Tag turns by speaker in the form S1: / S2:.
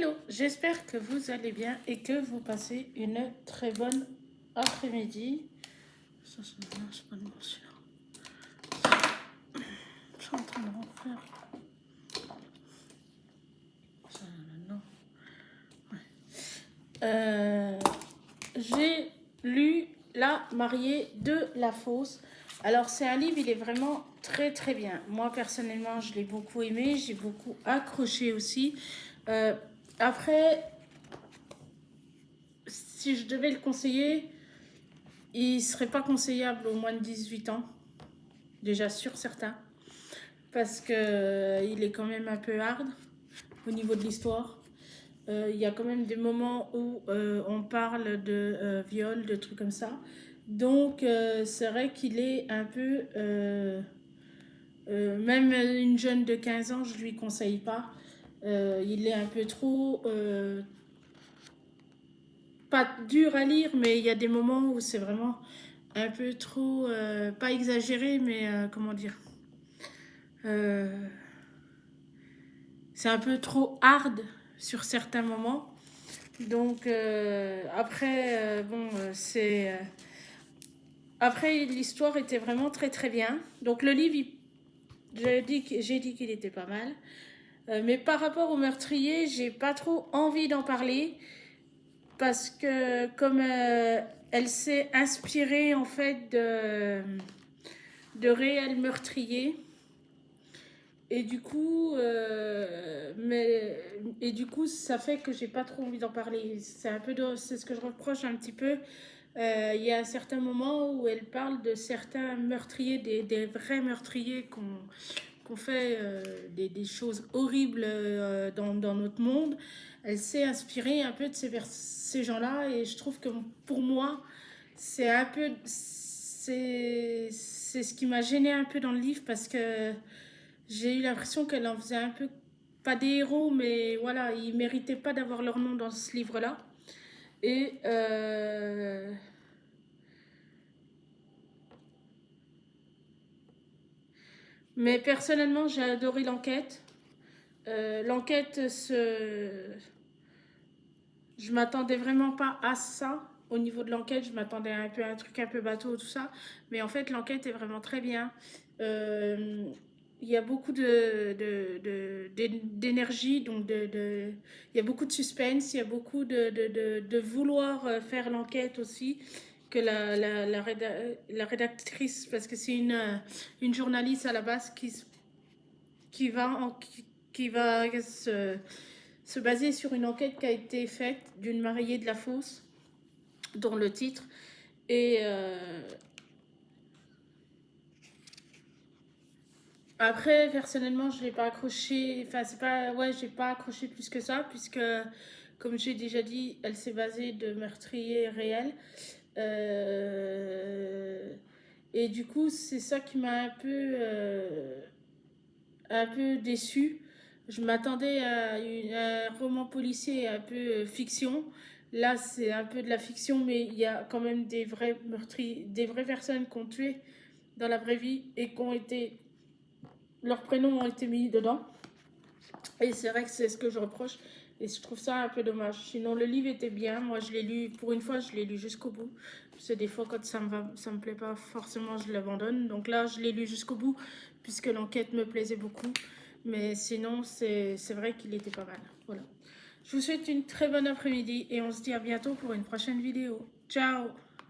S1: Hello, j'espère que vous allez bien et que vous passez une très bonne après-midi. Ça ne marche pas de mention. Je suis en train de refaire. Ça, non. Ouais. J'ai lu La mariée de la fosse. Alors c'est un livre, il est vraiment très très bien. Moi personnellement, je l'ai beaucoup aimé, j'ai beaucoup accroché aussi. Après, si je devais le conseiller, il ne serait pas conseillable aux moins de 18 ans, déjà sur certains, parce qu'il est quand même un peu hard au niveau de l'histoire. Il y a quand même des moments où on parle de viol, de trucs comme ça. Donc c'est vrai qu'il est un peu... même une jeune de 15 ans, je ne lui conseille pas. Il est un peu trop... pas dur à lire, mais il y a des moments où c'est vraiment un peu trop... pas exagéré, mais comment dire, c'est un peu trop hard sur certains moments. Donc après, bon, c'est... après, l'histoire était vraiment très très bien. Donc le livre, j'ai dit qu'il était pas mal. Mais par rapport au meurtrier, j'ai pas trop envie d'en parler. Parce que comme elle s'est inspirée en fait de réels meurtriers. Et du coup, ça fait que j'ai pas trop envie d'en parler. C'est ce que je reproche un petit peu. Il y a un certain moment où elle parle de certains meurtriers, des vrais meurtriers qu'on fait des choses horribles dans notre monde. Elle s'est inspirée un peu de ces gens-là et je trouve que pour moi, c'est un peu... C'est ce qui m'a gênée un peu dans le livre parce que j'ai eu l'impression qu'elle en faisait un peu, pas des héros, mais voilà, ils méritaient pas d'avoir leur nom dans ce livre-là. Et mais personnellement, j'ai adoré l'enquête. L'enquête, je m'attendais vraiment pas à ça. Au niveau de l'enquête, je m'attendais un peu à un truc un peu bateau, tout ça. Mais en fait, l'enquête est vraiment très bien. Il y a beaucoup d'énergie, donc il y a beaucoup de suspense, il y a beaucoup de vouloir faire l'enquête aussi, que la rédactrice, parce que c'est une journaliste à la base qui va, qui va se baser sur une enquête qui a été faite d'une mariée de la fosse, dont le titre. Et après, personnellement, je l'ai pas accroché. Enfin, c'est pas. Ouais, j'ai pas accroché plus que ça, puisque, comme j'ai déjà dit, elle s'est basée de meurtriers réels. Et du coup, c'est ça qui m'a un peu déçue. Je m'attendais à un roman policier un peu fiction. Là, c'est un peu de la fiction, mais il y a quand même des vrais meurtriers, des vraies personnes qui ont tué dans la vraie vie et qui ont été... Leurs prénoms ont été mis dedans. Et c'est vrai que c'est ce que je reproche. Et je trouve ça un peu dommage. Sinon, le livre était bien. Moi, je l'ai lu, pour une fois, je l'ai lu jusqu'au bout. C'est des fois, quand ça me plaît pas forcément, je l'abandonne. Donc là, je l'ai lu jusqu'au bout, puisque l'enquête me plaisait beaucoup. Mais sinon, c'est vrai qu'il était pas mal. Voilà. Je vous souhaite une très bonne après-midi et on se dit à bientôt pour une prochaine vidéo. Ciao!